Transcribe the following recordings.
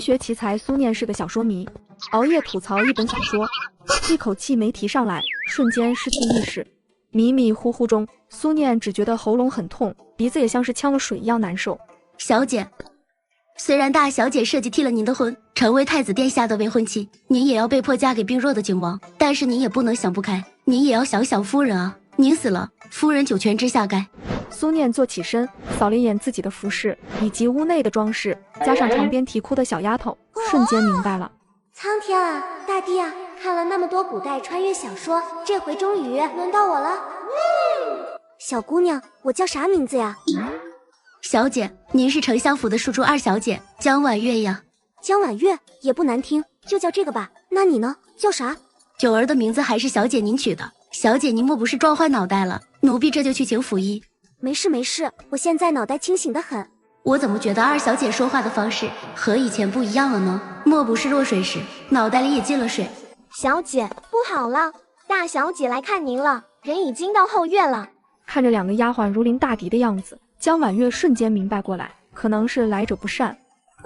学奇才苏念是个小说迷，熬夜吐槽一本小说，一口气没提上来，瞬间失去意识。迷迷糊糊中，苏念只觉得喉咙很痛，鼻子也像是呛了水一样难受。小姐，虽然大小姐设计替了您的婚，成为太子殿下的未婚妻，您也要被迫嫁给病弱的景王，但是您也不能想不开，您也要想想夫人啊，您死了，夫人九泉之下该。苏念坐起身，扫了一眼自己的服饰以及屋内的装饰，加上床边啼哭的小丫头，瞬间明白了。苍天啊，大地啊，看了那么多古代穿越小说，这回终于轮到我了。小姑娘，我叫啥名字呀？小姐，您是丞相府的庶出二小姐江婉月呀。江婉月也不难听，就叫这个吧。那你呢？叫啥？九儿的名字还是小姐您取的。小姐您莫不是撞坏脑袋了？奴婢这就去请府医。没事没事，我现在脑袋清醒得很。我怎么觉得二小姐说话的方式和以前不一样了呢？莫不是落水时脑袋里也进了水？小姐，不好了，大小姐来看您了，人已经到后院了。看着两个丫鬟如临大敌的样子，江婉月瞬间明白过来，可能是来者不善。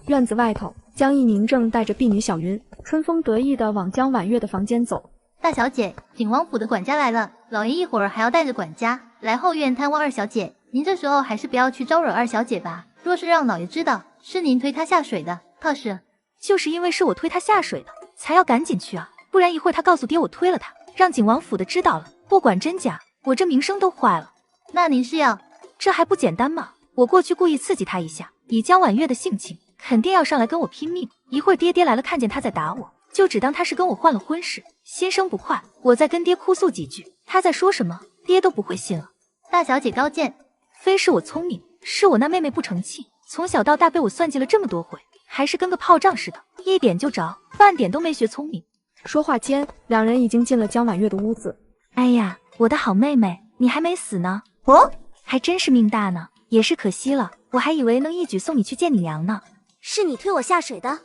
院子外头，江一宁正带着婢女小云，春风得意地往江婉月的房间走。大小姐，景王府的管家来了，老爷一会儿还要带着管家来后院探望二小姐，您这时候还是不要去招惹二小姐吧。若是让老爷知道是您推她下水的，倒是就是因为是我推她下水的，才要赶紧去啊，不然一会儿她告诉爹我推了她，让景王府的知道了，不管真假，我这名声都坏了。那您是要？这还不简单吗？我过去故意刺激她一下，以江婉月的性情，肯定要上来跟我拼命。一会儿爹来了，看见她在打我，就只当她是跟我换了婚事，心生不快。我再跟爹哭诉几句，她在说什么，爹都不会信了。大小姐高见，非是我聪明，是我那妹妹不成器，从小到大被我算计了这么多回，还是跟个炮仗似的，一点就着，半点都没学聪明。说话间，两人已经进了江婉月的屋子。哎呀，我的好妹妹，你还没死呢？哦，还真是命大呢，也是可惜了，我还以为能一举送你去见你娘呢。是你推我下水的？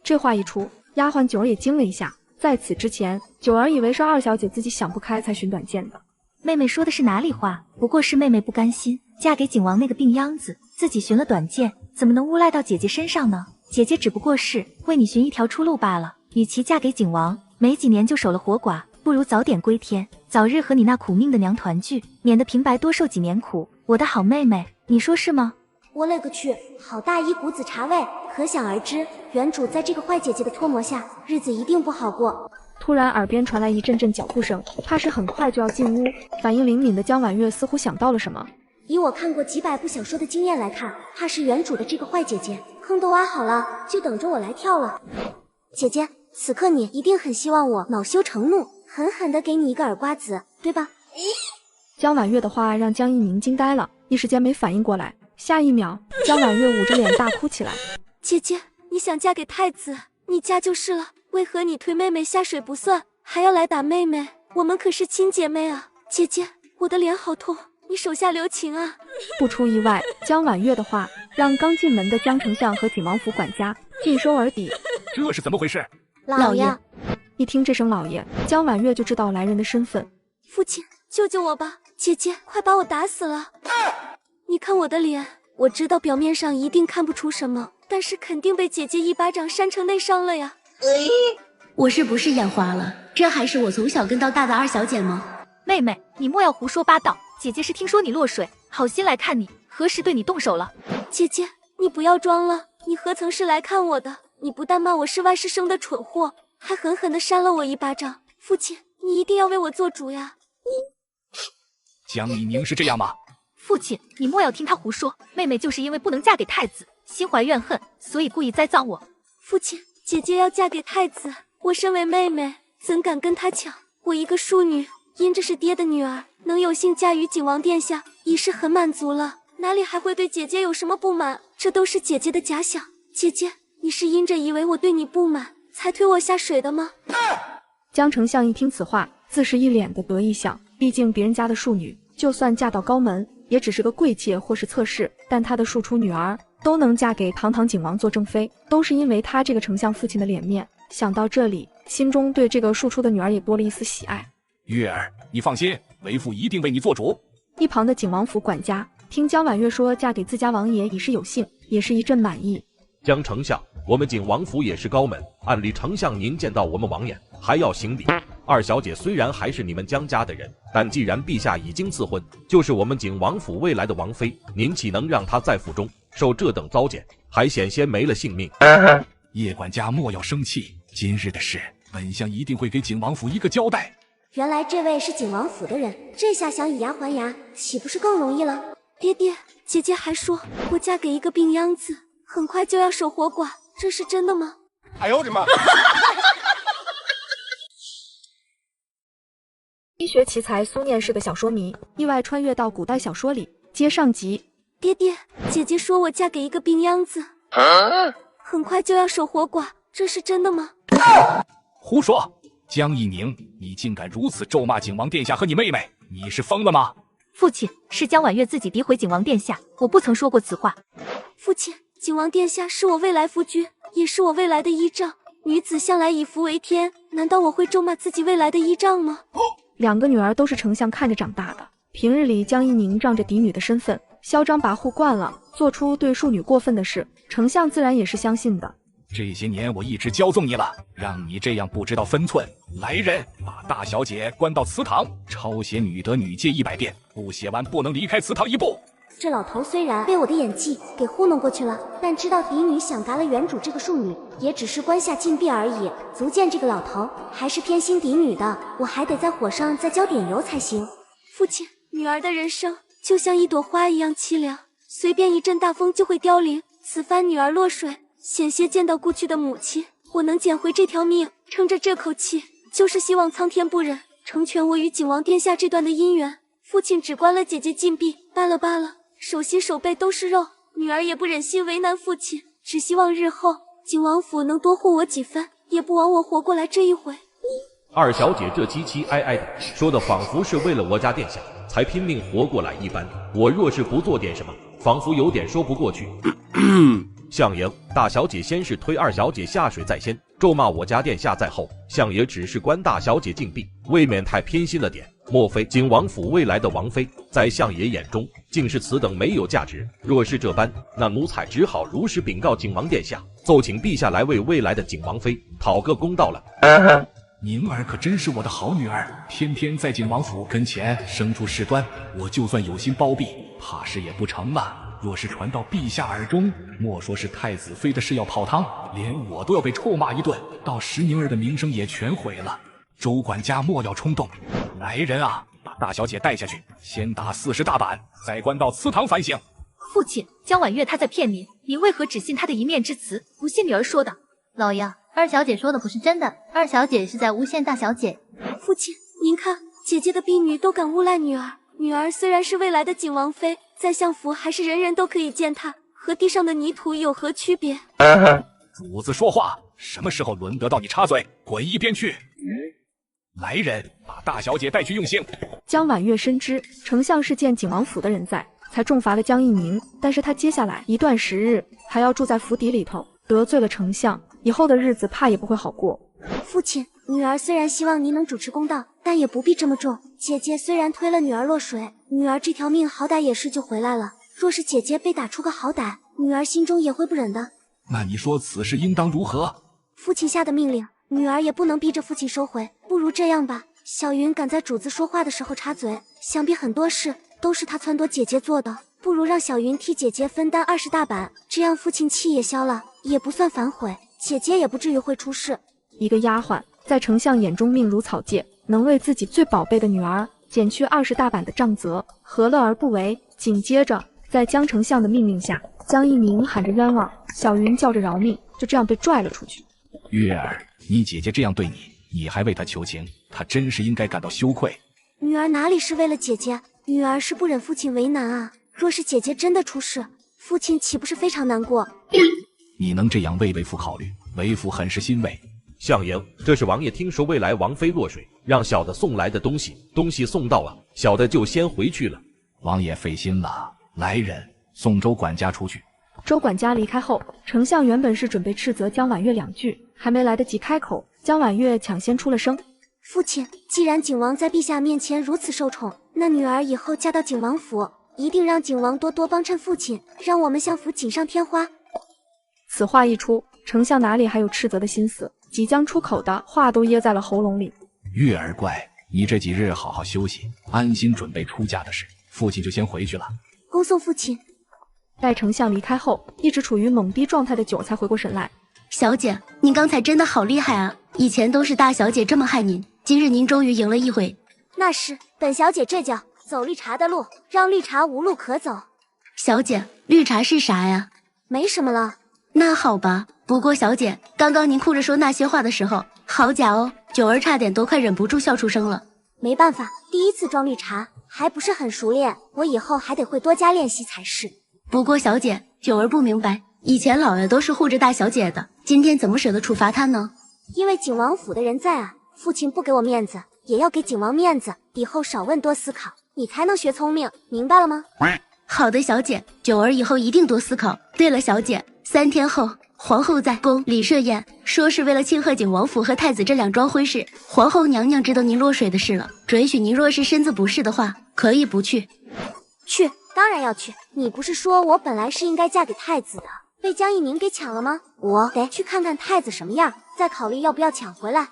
这话一出，丫鬟九儿也惊了一下。在此之前，九儿以为是二小姐自己想不开才寻短见的。妹妹说的是哪里话？不过是妹妹不甘心嫁给景王那个病秧子，自己寻了短见，怎么能诬赖到姐姐身上呢？姐姐只不过是为你寻一条出路罢了。与其嫁给景王，没几年就守了活寡，不如早点归天，早日和你那苦命的娘团聚，免得平白多受几年苦。我的好妹妹，你说是吗？我勒个去，好大一股子茶味，可想而知，原主在这个坏姐姐的拖磨下，日子一定不好过。突然耳边传来一阵阵脚步声，怕是很快就要进屋。反应灵敏的江婉月似乎想到了什么。以我看过几百部小说的经验来看，怕是原主的这个坏姐姐坑都挖好了，就等着我来跳了。姐姐，此刻你一定很希望我恼羞成怒，狠狠地给你一个耳瓜子，对吧？江婉月的话让江一鸣惊呆了，一时间没反应过来。下一秒，江婉月捂着脸大哭起来。姐姐，你想嫁给太子，你嫁就是了，为何你推妹妹下水不算，还要来打妹妹？我们可是亲姐妹啊！姐姐，我的脸好痛，你手下留情啊！不出意外，江婉月的话让刚进门的江丞相和景王府管家尽收耳底。这是怎么回事？老爷，一听这声老爷，江婉月就知道来人的身份。父亲，救救我吧！姐姐快把我打死了！你看我的脸，我知道表面上一定看不出什么，但是肯定被姐姐一巴掌扇成内伤了呀。我是不是眼花了？这还是我从小跟到大的二小姐吗？妹妹，你莫要胡说八道，姐姐是听说你落水，好心来看你，何时对你动手了？姐姐，你不要装了，你何曾是来看我的？你不但骂我是万世生的蠢货，还狠狠地扇了我一巴掌。父亲，你一定要为我做主呀！江一宁是这样吗？父亲，你莫要听他胡说，妹妹就是因为不能嫁给太子，心怀怨恨，所以故意栽赃我。父亲，姐姐要嫁给太子，我身为妹妹，怎敢跟他抢？我一个庶女，因着是爹的女儿，能有幸嫁于景王殿下，已是很满足了，哪里还会对姐姐有什么不满？这都是姐姐的假想。姐姐，你是因着以为我对你不满，才推我下水的吗？江丞相一听此话，自是一脸的得意相，毕竟别人家的庶女，就算嫁到高门，也只是个贵妾或是侧室，但他的庶出女儿都能嫁给堂堂景王做正妃，都是因为他这个丞相父亲的脸面。想到这里，心中对这个庶出的女儿也多了一丝喜爱。月儿，你放心，为父一定为你做主。一旁的景王府管家听江婉月说嫁给自家王爷已是有幸，也是一阵满意。江丞相，我们景王府也是高门，按理丞相您见到我们王爷还要行礼。二小姐虽然还是你们江家的人，但既然陛下已经赐婚，就是我们景王府未来的王妃，您岂能让她在府中受这等糟践，还险些没了性命？叶管家莫要生气，今日的事，本相一定会给景王府一个交代。原来这位是景王府的人，这下想以牙还牙，岂不是更容易了？爹爹，姐姐还说我嫁给一个病秧子，很快就要守活寡，这是真的吗？哎呦我的妈！医学奇才苏念是个小说迷，意外穿越到古代小说里。接上集。爹爹，姐姐说我嫁给一个病秧子，很快就要守活寡，这是真的吗？胡说！江一宁，你竟敢如此咒骂景王殿下和你妹妹，你是疯了吗？父亲，是江婉月自己诋毁景王殿下，我不曾说过此话。父亲，景王殿下是我未来夫君，也是我未来的依仗。女子向来以夫为天，难道我会咒骂自己未来的依仗吗？两个女儿都是丞相看着长大的，平日里江一宁仗着嫡女的身份，嚣张跋扈惯了，做出对庶女过分的事，丞相自然也是相信的。这些年我一直骄纵你了，让你这样不知道分寸。来人，把大小姐关到祠堂，抄写女德女戒100遍，不写完不能离开祠堂一步。这老头虽然被我的演技给糊弄过去了，但知道嫡女想嘎了原主这个庶女，也只是关下禁闭而已，足见这个老头还是偏心嫡女的，我还得在火上再浇点油才行。父亲，女儿的人生就像一朵花一样凄凉，随便一阵大风就会凋零。此番女儿落水，险些见到故去的母亲，我能捡回这条命，撑着这口气，就是希望苍天不忍，成全我与景王殿下这段的姻缘。父亲只关了姐姐禁闭，罢了，手心手背都是肉，女儿也不忍心为难父亲，只希望日后景王府能多护我几分，也不枉我活过来这一回。二小姐这凄凄哀哀的，说的仿佛是为了我家殿下才拼命活过来一般，我若是不做点什么，仿佛有点说不过去。相爷，大小姐先是推二小姐下水在先，咒骂我家殿下在后，相爷只是关大小姐禁闭，未免太偏心了点。莫非景王府未来的王妃，在相爷眼中竟是此等没有价值？若是这般，那奴才只好如实禀告景王殿下，奏请陛下来为未来的景王妃讨个公道了。宁儿可真是我的好女儿，偏偏在景王府跟前生出事端，我就算有心包庇，怕是也不成了。若是传到陛下耳中，莫说是太子妃的事要泡汤，连我都要被臭骂一顿，到时宁儿的名声也全毁了。周管家莫要冲动，来人啊，把大小姐带下去，先打40大板，再关到祠堂反省。父亲，江婉月她在骗您，您为何只信她的一面之词，不信女儿说的？老爷，二小姐说的不是真的，二小姐是在诬陷大小姐。父亲，您看，姐姐的婢女都敢诬赖女儿，女儿虽然是未来的景王妃，在相府还是人人都可以见她，和地上的泥土有何区别？主子说话，什么时候轮得到你插嘴？滚一边去！来人，把大小姐带去用刑。江婉月深知丞相是见景王府的人在，才重罚了江一宁，但是他接下来一段时日还要住在府邸里头，得罪了丞相，以后的日子怕也不会好过。父亲，女儿虽然希望您能主持公道，但也不必这么重。姐姐虽然推了女儿落水，女儿这条命好歹也是救回来了，若是姐姐被打出个好歹，女儿心中也会不忍的。那你说此事应当如何？父亲下的命令，女儿也不能逼着父亲收回，不如这样吧，小云敢在主子说话的时候插嘴，想必很多事都是她撺掇姐姐做的，不如让小云替姐姐分担20大板，这样父亲气也消了，也不算反悔，姐姐也不至于会出事。一个丫鬟在丞相眼中命如草芥，能为自己最宝贝的女儿减去20大板的杖责，何乐而不为？紧接着，在江丞相的命令下，江一宁喊着冤枉，小云叫着饶命，就这样被拽了出去。月儿，你姐姐这样对你，你还为她求情，她真是应该感到羞愧。女儿哪里是为了姐姐，女儿是不忍父亲为难啊。若是姐姐真的出事，父亲岂不是非常难过？你能这样为为父考虑，为父很是欣慰。相爷，这是王爷听说未来王妃落水，让小的送来的东西送到了，小的就先回去了。王爷费心了，来人，送周管家出去。周管家离开后，丞相原本是准备斥责江婉月2句，还没来得及开口，江婉月抢先出了声。父亲，既然景王在陛下面前如此受宠，那女儿以后嫁到景王府，一定让景王多多帮衬父亲，让我们相府锦上添花。此话一出，丞相哪里还有斥责的心思，即将出口的话都噎在了喉咙里。月儿乖，你这几日好好休息，安心准备出嫁的事，父亲就先回去了。恭送父亲。待丞相离开后，一直处于懵逼状态的九才回过神来。小姐，您刚才真的好厉害啊！以前都是大小姐这么害您，今日您终于赢了一回。那是，本小姐这叫走绿茶的路，让绿茶无路可走。小姐，绿茶是啥呀？没什么了。那好吧，不过小姐，刚刚您哭着说那些话的时候，好假哦，九儿差点都快忍不住笑出声了。没办法，第一次装绿茶还不是很熟练，我以后还得会多加练习才是。不过小姐，九儿不明白，以前老爷都是护着大小姐的，今天怎么舍得处罚她呢？因为景王府的人在啊，父亲不给我面子，也要给景王面子，以后少问多思考，你才能学聪明，明白了吗？好的，小姐，九儿以后一定多思考。对了，小姐，3天后，皇后在宫里设宴，说是为了庆贺景王府和太子这两桩婚事。皇后娘娘知道您落水的事了，准许您若是身子不适的话，可以不去。去，当然要去。你不是说我本来是应该嫁给太子的，被江一鸣给抢了吗？我得去看看太子什么样，再考虑要不要抢回来。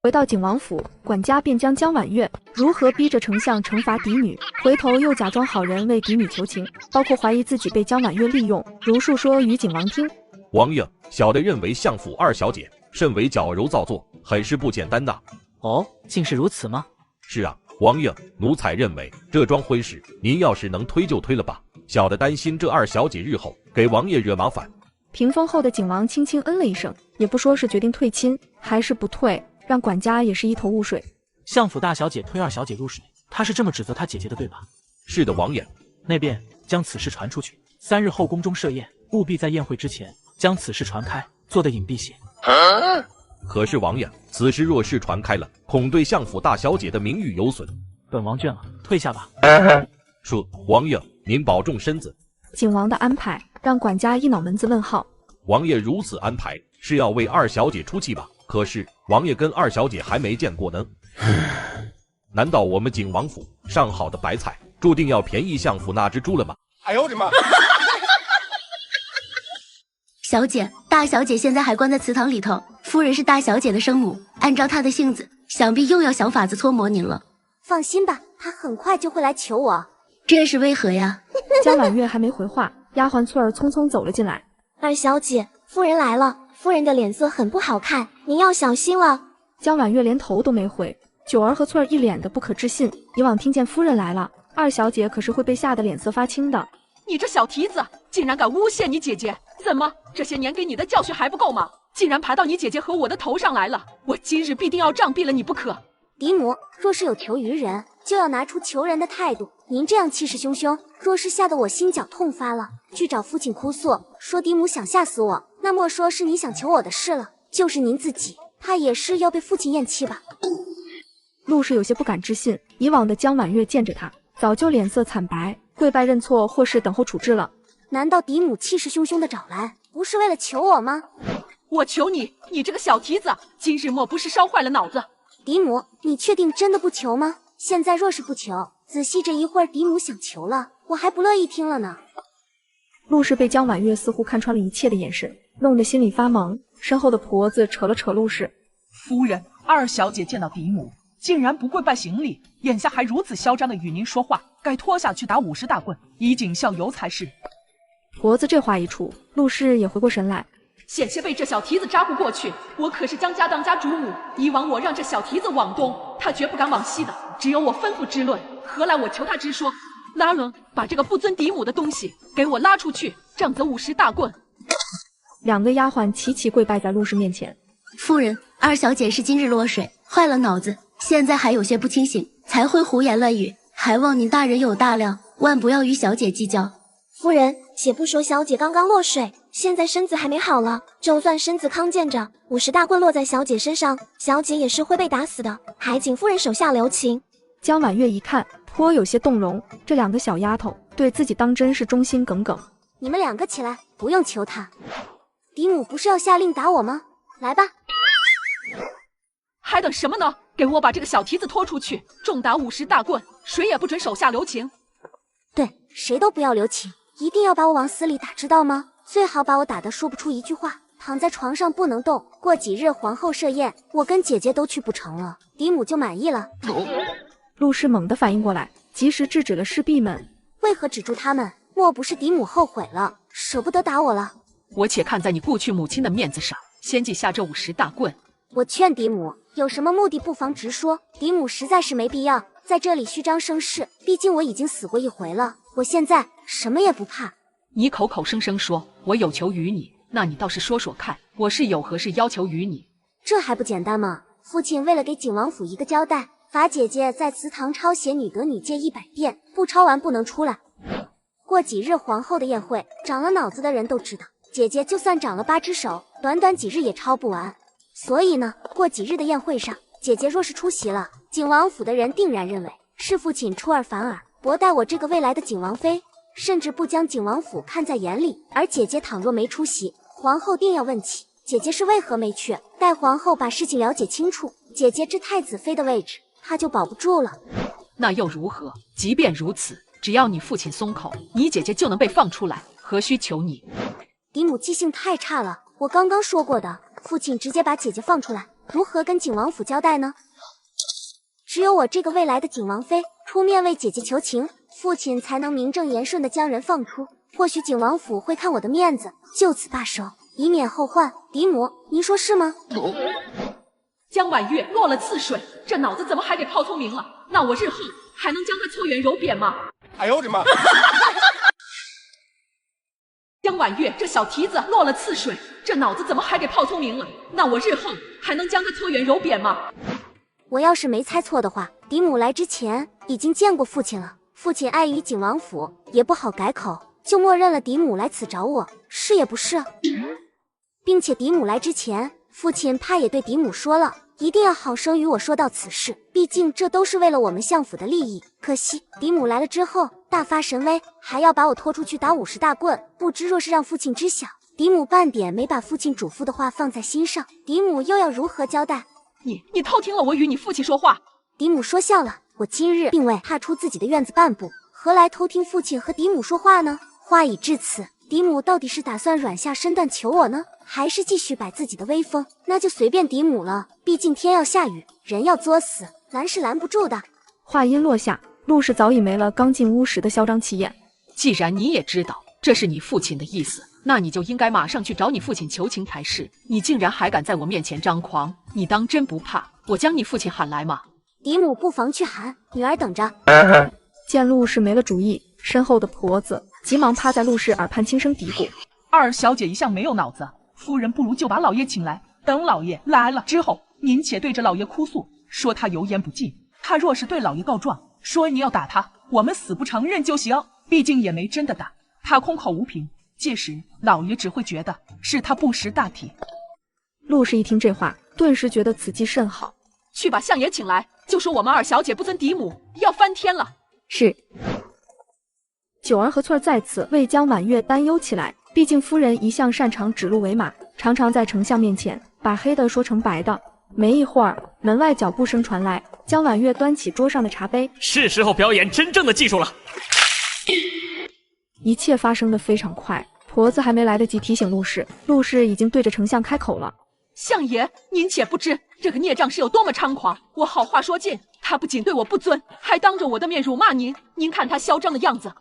回到景王府，管家便将江婉月如何逼着丞相惩罚嫡女，回头又假装好人为嫡女求情，包括怀疑自己被江婉月利用，如述说与景王听。王爷，小的认为相府二小姐甚为矫揉造作，很是不简单呐。哦，竟是如此吗？是啊，王爷，奴才认为这桩婚事，您要是能推就推了吧。小的担心这二小姐日后给王爷惹麻烦。屏风后的景王轻轻嗯了一声，也不说是决定退亲还是不退，让管家也是一头雾水。相府大小姐推二小姐入水，她是这么指责她姐姐的，对吧？是的，王爷。那便将此事传出去，3日后宫中设宴，务必在宴会之前将此事传开，做得隐蔽些。可是王爷，此事若是传开了，恐对相府大小姐的名誉有损。本王倦了，退下吧。是，王爷，您保重身子。景王的安排让管家一脑门子问号。王爷如此安排，是要为二小姐出气吧？可是王爷跟二小姐还没见过呢。难道我们景王府上好的白菜，注定要便宜相府那只猪了吗？哎呦我的妈！小姐，大小姐现在还关在祠堂里头，夫人是大小姐的生母，按照她的性子，想必又要想法子搓磨您了。放心吧，她很快就会来求我。这是为何呀？江婉月还没回话，丫鬟翠儿匆匆走了进来。二小姐，夫人来了，夫人的脸色很不好看，您要小心了。江婉月连头都没回，九儿和翠儿一脸的不可置信，以往听见夫人来了，二小姐可是会被吓得脸色发青的。你这小蹄子，竟然敢诬陷你姐姐！怎么，这些年给你的教训还不够吗？竟然爬到你姐姐和我的头上来了！我今日必定要杖毙了你不可！嫡母，若是有求于人，就要拿出求人的态度。您这样气势汹汹，若是吓得我心绞痛发了，去找父亲哭诉，说嫡母想吓死我，那莫说是你想求我的事了，就是您自己，怕也是要被父亲厌弃吧。陆氏有些不敢置信，以往的江婉月见着他，早就脸色惨白，跪拜认错或是等候处置了。难道嫡母气势汹汹的找来，不是为了求我吗？我求你，你这个小蹄子，今日莫不是烧坏了脑子？嫡母，你确定真的不求吗？现在若是不求，仔细这一会儿嫡母想求了，我还不乐意听了呢。陆氏被江婉月似乎看穿了一切的眼神，弄得心里发懵。身后的婆子扯了扯陆氏：“夫人，二小姐见到嫡母，竟然不跪拜行礼，眼下还如此嚣张的与您说话，该拖下去打50大棍，以儆效尤才是。”婆子这话一出，陆氏也回过神来。险些被这小蹄子扎不过去，我可是江家当家主母，以往我让这小蹄子往东，他绝不敢往西的，只有我吩咐之论，何来我求他之说？拉伦，把这个不尊嫡母的东西给我拉出去，杖责50大棍。两个丫鬟齐齐跪拜在陆氏面前。夫人，二小姐是今日落水，坏了脑子，现在还有些不清醒，才会胡言乱语，还望您大人有大量，万不要与小姐计较。夫人，且不说小姐刚刚落水，现在身子还没好了，就算身子康健着，50大棍落在小姐身上，小姐也是会被打死的，还请夫人手下留情。江婉月一看，颇有些动容，这两个小丫头对自己当真是忠心耿耿。你们两个起来，不用求他。嫡母不是要下令打我吗？来吧。还等什么呢？给我把这个小蹄子拖出去，重打50大棍，谁也不准手下留情。对，谁都不要留情。一定要把我往死里打，知道吗？最好把我打得说不出一句话，躺在床上不能动。过几日皇后设宴，我跟姐姐都去不成了，嫡母就满意了。陆氏猛地反应过来，及时制止了侍婢们。为何止住他们？莫不是嫡母后悔了，舍不得打我了？我且看在你故去母亲的面子上，先记下这50大棍。我劝嫡母，有什么目的不妨直说，嫡母实在是没必要在这里虚张声势，毕竟我已经死过一回了，我现在什么也不怕。你口口声声说我有求于你，那你倒是说说看，我是有何事要求于你？这还不简单吗？父亲为了给景王府一个交代，罚姐姐在祠堂抄写女德女诫100遍，不抄完不能出来。过几日皇后的宴会，长了脑子的人都知道，姐姐就算长了8只手，短短几日也抄不完。所以呢，过几日的宴会上，姐姐若是出席了，景王府的人定然认为是父亲出尔反尔，薄待我这个未来的景王妃，甚至不将景王府看在眼里。而姐姐倘若没出席，皇后定要问起姐姐是为何没去。待皇后把事情了解清楚，姐姐这太子妃的位置，她就保不住了。那又如何？即便如此，只要你父亲松口，你姐姐就能被放出来，何须求你？嫡母记性太差了，我刚刚说过的，父亲直接把姐姐放出来，如何跟景王府交代呢？只有我这个未来的景王妃出面为姐姐求情，父亲才能名正言顺地将人放出。或许景王府会看我的面子，就此罢手，以免后患。嫡母，您说是吗？江婉月落了次水，这脑子怎么还给泡聪明了？那我日后还能将他搓圆揉扁吗？哎呦我的妈！江婉月这小蹄子落了次水，这脑子怎么还给泡聪明了？那我日后还能将他搓圆揉扁吗？我要是没猜错的话，嫡母来之前已经见过父亲了。父亲碍于景王府，也不好改口，就默认了嫡母来此找我，是也不是？并且嫡母来之前，父亲怕也对嫡母说了，一定要好生与我说到此事，毕竟这都是为了我们相府的利益。可惜嫡母来了之后大发神威，还要把我拖出去打50大棍，不知若是让父亲知晓，嫡母半点没把父亲嘱咐的话放在心上，嫡母又要如何交代？你偷听了我与你父亲说话。嫡母说笑了，我今日并未踏出自己的院子半步，何来偷听父亲和嫡母说话呢？话已至此，嫡母到底是打算软下身段求我呢，还是继续摆自己的威风？那就随便嫡母了，毕竟天要下雨，人要作死，拦是拦不住的。话音落下，陆氏早已没了刚进屋时的嚣张气焰。既然你也知道这是你父亲的意思，那你就应该马上去找你父亲求情才是。你竟然还敢在我面前张狂，你当真不怕我将你父亲喊来吗？嫡母不妨去喊，女儿等着。见陆氏没了主意，身后的婆子急忙趴在陆氏耳畔轻声嘀咕：二小姐一向没有脑子，夫人不如就把老爷请来，等老爷来了之后，您且对着老爷哭诉，说他油盐不进。他若是对老爷告状，说你要打他，我们死不承认就行，毕竟也没真的打，他空口无凭，届时老爷只会觉得是他不识大体。陆氏一听这话，顿时觉得此计甚好，去把相爷请来，就说我们二小姐不尊嫡母，要翻天了。是。九儿和翠儿在此为江婉月担忧起来，毕竟夫人一向擅长指鹿为马，常常在丞相面前把黑的说成白的。没一会儿，门外脚步声传来，江婉月端起桌上的茶杯，是时候表演真正的技术了。一切发生的非常快，婆子还没来得及提醒陆氏，陆氏已经对着丞相开口了：相爷，您且不知这个孽障是有多么猖狂，我好话说尽，他不仅对我不尊，还当着我的面辱骂您，您看他嚣张的样子。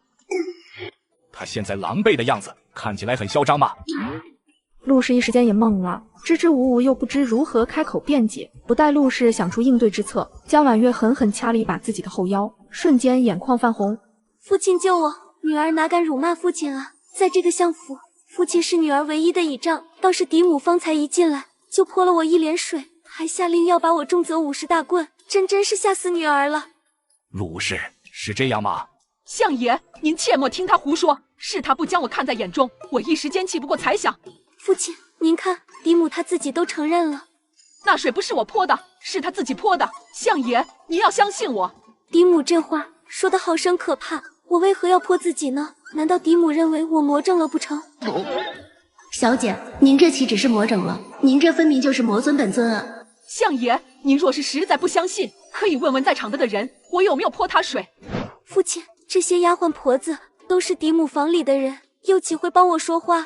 他现在狼狈的样子，看起来很嚣张吗？陆氏一时间也懵了，支支吾吾又不知如何开口辩解。不待陆氏想出应对之策，江婉月狠狠掐了一把自己的后腰，瞬间眼眶泛红。父亲救我，女儿哪敢辱骂父亲啊！在这个相府，父亲是女儿唯一的倚仗，倒是嫡母方才一进来就泼了我一脸水，还下令要把我重责50大棍，真是吓死女儿了。陆氏是这样吗？相爷，您切莫听他胡说，是他不将我看在眼中，我一时间气不过才想。父亲，您看，嫡母她自己都承认了，那水不是我泼的，是他自己泼的。相爷，您要相信我。嫡母这话说的好生可怕，我为何要泼自己呢？难道嫡母认为我魔怔了不成？小姐，您这岂止是魔怔了，您这分明就是魔尊本尊啊！相爷，您若是实在不相信，可以问问在场的人，我有没有泼他水。父亲，这些丫鬟婆子都是嫡母房里的人，又岂会帮我说话？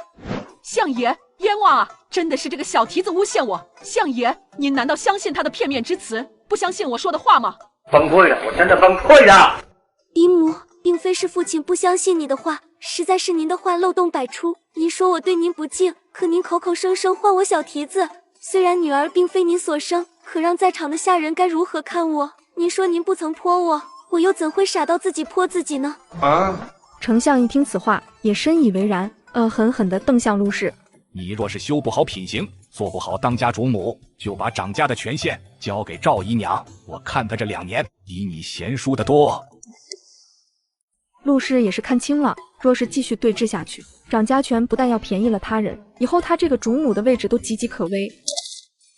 相爷，冤枉啊！真的是这个小蹄子诬陷我。相爷，您难道相信他的片面之词，不相信我说的话吗？崩溃了，我真的崩溃了！嫡母，并非是父亲不相信你的话，实在是您的话漏洞百出。您说我对您不敬，可您口口声声唤我小蹄子。虽然女儿并非您所生，可让在场的下人该如何看我？您说您不曾泼我，我又怎会傻到自己泼自己呢？丞相一听此话，也深以为然，狠狠地瞪向陆氏。你若是修不好品行，做不好当家主母，就把掌家的权限交给赵姨娘。我看她这2年比你贤淑得多。陆氏也是看清了，若是继续对峙下去，掌家权不但要便宜了他人，以后他这个主母的位置都岌岌可危。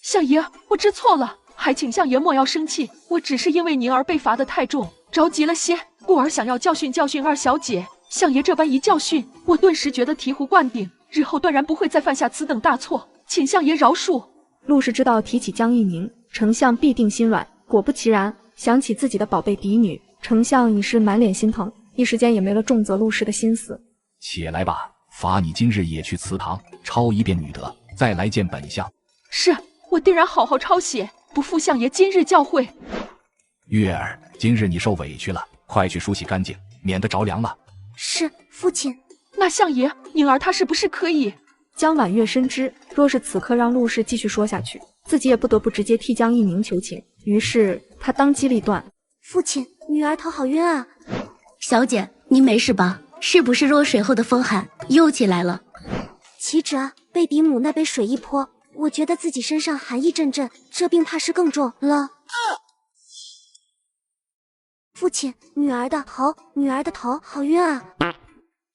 相爷，我知错了，还请相爷莫要生气。我只是因为宁儿被罚得太重，着急了些，故而想要教训教训二小姐。相爷这般一教训，我顿时觉得醍醐灌顶，日后断然不会再犯下此等大错，请相爷饶恕。陆氏知道提起江一宁，丞相必定心软，果不其然，想起自己的宝贝嫡女，丞相已是满脸心疼，一时间也没了重责陆氏的心思。起来吧，罚你今日也去祠堂抄一遍女德，再来见本相。是，我定然好好抄写，不负相爷今日教诲。月儿，今日你受委屈了，快去梳洗干净，免得着凉了。是，父亲。那相爷，宁儿她是不是可以？江婉月深知，若是此刻让陆氏继续说下去，自己也不得不直接替江一宁求情，于是他当机立断。父亲，女儿头好晕啊！小姐，您没事吧？是不是落水后的风寒又起来了？岂止啊，被嫡母那杯水一泼，我觉得自己身上寒意阵阵，这病怕是更重了。父亲，女儿的头好晕啊！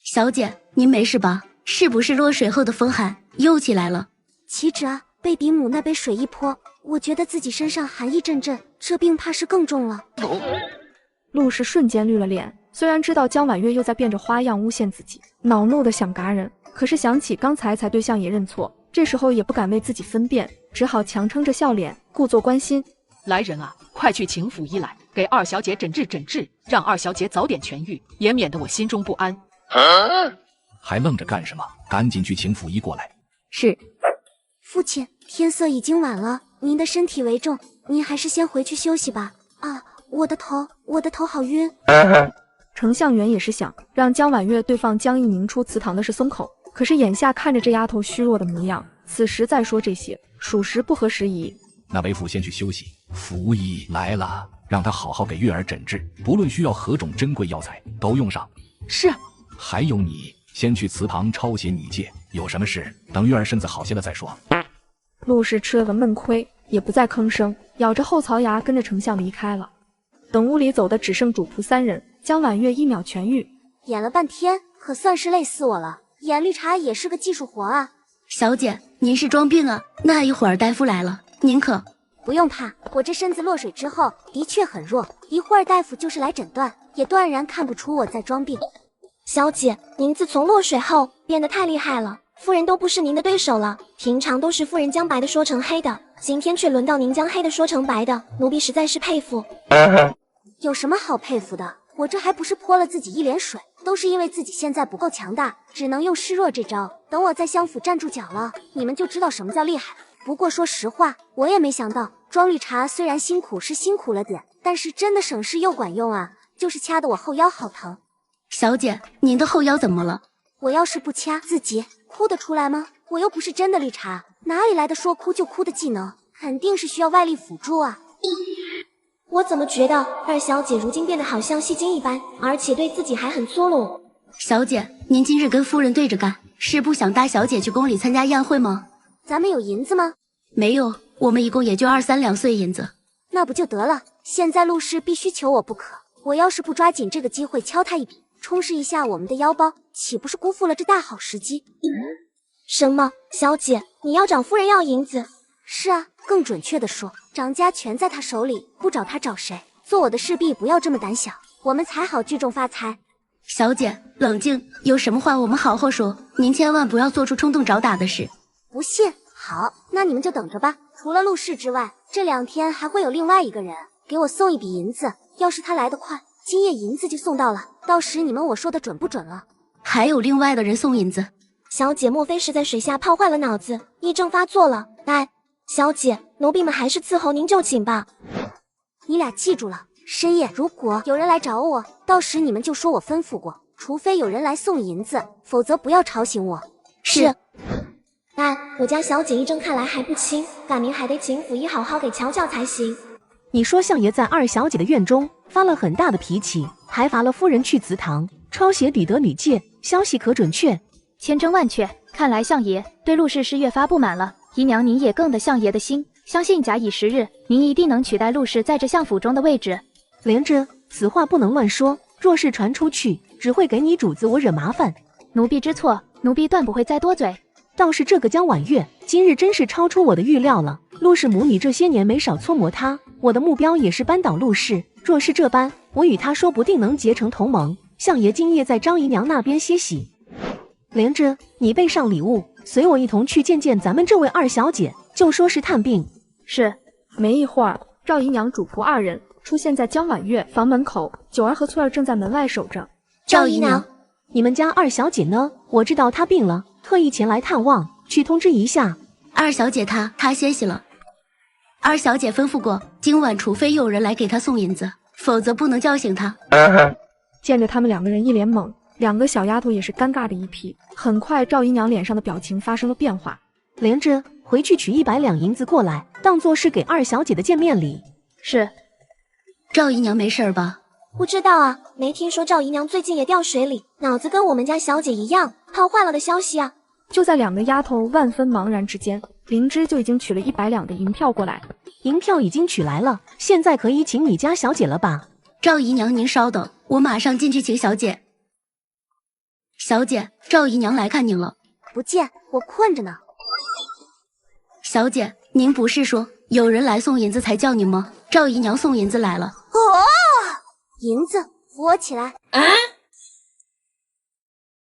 小姐，您没事吧？是不是落水后的风寒又起来了？岂止啊，被嫡母那杯水一泼，我觉得自己身上寒意阵阵，这病怕是更重了。陆氏瞬间绿了脸，虽然知道江婉月又在变着花样诬陷自己，恼怒的想嘎人，可是想起刚才对相爷认错，这时候也不敢为自己分辨，只好强撑着笑脸，故作关心。来人啊，快去请府医来，给二小姐诊治诊治，让二小姐早点痊愈，也免得我心中不安。还愣着干什么？赶紧去请府医过来。是。父亲，天色已经晚了，您的身体为重，您还是先回去休息吧。啊，我的头好晕。丞相原也是想让江婉月对放江一宁出祠堂的事松口，可是眼下看着这丫头虚弱的模样，此时再说这些，属实不合时宜。那为父先去休息，府医来了，让他好好给月儿诊治，不论需要何种珍贵药材，都用上。是。还有你，先去祠堂抄写女诫，有什么事等月儿身子好些了再说。陆氏吃了个闷亏，也不再吭声，咬着后槽牙跟着丞相离开了。等屋里走的只剩主仆3人，江婉月1秒痊愈。演了半天，可算是累死我了。演绿茶也是个技术活啊。小姐，您是装病啊？那一会儿大夫来了，您可不用怕，我这身子落水之后的确很弱，一会儿大夫就是来诊断，也断然看不出我在装病。小姐，您自从落水后变得太厉害了，夫人都不是您的对手了。平常都是夫人将白的说成黑的，今天却轮到您将黑的说成白的，奴婢实在是佩服。有什么好佩服的？我这还不是泼了自己一脸水，都是因为自己现在不够强大，只能用示弱这招。等我在相府站住脚了，你们就知道什么叫厉害了。不过说实话，我也没想到装绿茶虽然辛苦是辛苦了点，但是真的省事又管用啊，就是掐得我后腰好疼。小姐，您的后腰怎么了？我要是不掐自己哭得出来吗？我又不是真的绿茶，哪里来的说哭就哭的技能？肯定是需要外力辅助啊。我怎么觉得二小姐如今变得好像戏精一般，而且对自己还很粗鲁？小姐，您今日跟夫人对着干，是不想大小姐去宫里参加宴会吗？咱们有银子吗？没有，我们一共也就2-3两碎银子。那不就得了？现在陆氏必须求我不可，我要是不抓紧这个机会敲他一笔，充实一下我们的腰包，岂不是辜负了这大好时机？什么？小姐，你要长夫人要银子？是啊，更准确的说，掌家全在他手里，不找他找谁？做我的势必不要这么胆小，我们才好聚众发财。小姐，冷静，有什么话我们好好说，您千万不要做出冲动找打的事。不信？好，那你们就等着吧。除了陆氏之外，这2天还会有另外一个人给我送一笔银子，要是他来得快，今夜银子就送到了。到时你们我说的准不准了？还有另外的人送银子。小姐莫非是在水下泡坏了脑子，癔症发作了？哎，小姐，奴婢们还是伺候您就寝吧。你俩记住了，深夜如果有人来找我，到时你们就说我吩咐过，除非有人来送银子，否则不要吵醒我。是。哎，我家小姐癔症看来还不轻，赶明还得请府医好好给瞧瞧才行。你说相爷在二小姐的院中发了很大的脾气，还罚了夫人去祠堂抄写彼得礼戒，消息可准确？千真万确，看来相爷对陆氏是越发不满了。姨娘您也更得相爷的心，相信假以时日，您一定能取代陆氏在这相府中的位置。莲芝，此话不能乱说，若是传出去，只会给你主子我惹麻烦。奴婢知错，奴婢断不会再多嘴。倒是这个江婉月，今日真是超出我的预料了。陆氏母女这些年没少搓磨她，我的目标也是扳倒陆氏。若是这般，我与她说不定能结成同盟。相爷今夜在赵姨娘那边歇息。莲芝，你备上礼物，随我一同去见见咱们这位二小姐，就说是探病。是。没一会儿，赵姨娘主仆二人出现在江婉月房门口，九儿和翠儿正在门外守着。赵姨娘，你们家二小姐呢？我知道她病了，特意前来探望，去通知一下。二小姐她歇息了。二小姐吩咐过，今晚除非有人来给她送银子，否则不能叫醒她。见着他们两个人一脸懵，两个小丫头也是尴尬的一批。很快，赵姨娘脸上的表情发生了变化。莲芝，回去取100两银子过来，当作是给二小姐的见面礼。是。赵姨娘没事吧？不知道啊，没听说赵姨娘最近也掉水里，脑子跟我们家小姐一样，泡坏了的消息啊。就在两个丫头万分茫然之间，灵芝就已经取了100两的银票过来。银票已经取来了，现在可以请你家小姐了吧？赵姨娘您稍等，我马上进去请小姐。小姐，赵姨娘来看您了。不见，我困着呢。小姐，您不是说有人来送银子才叫您吗？赵姨娘送银子来了。哦，银子，扶我起来。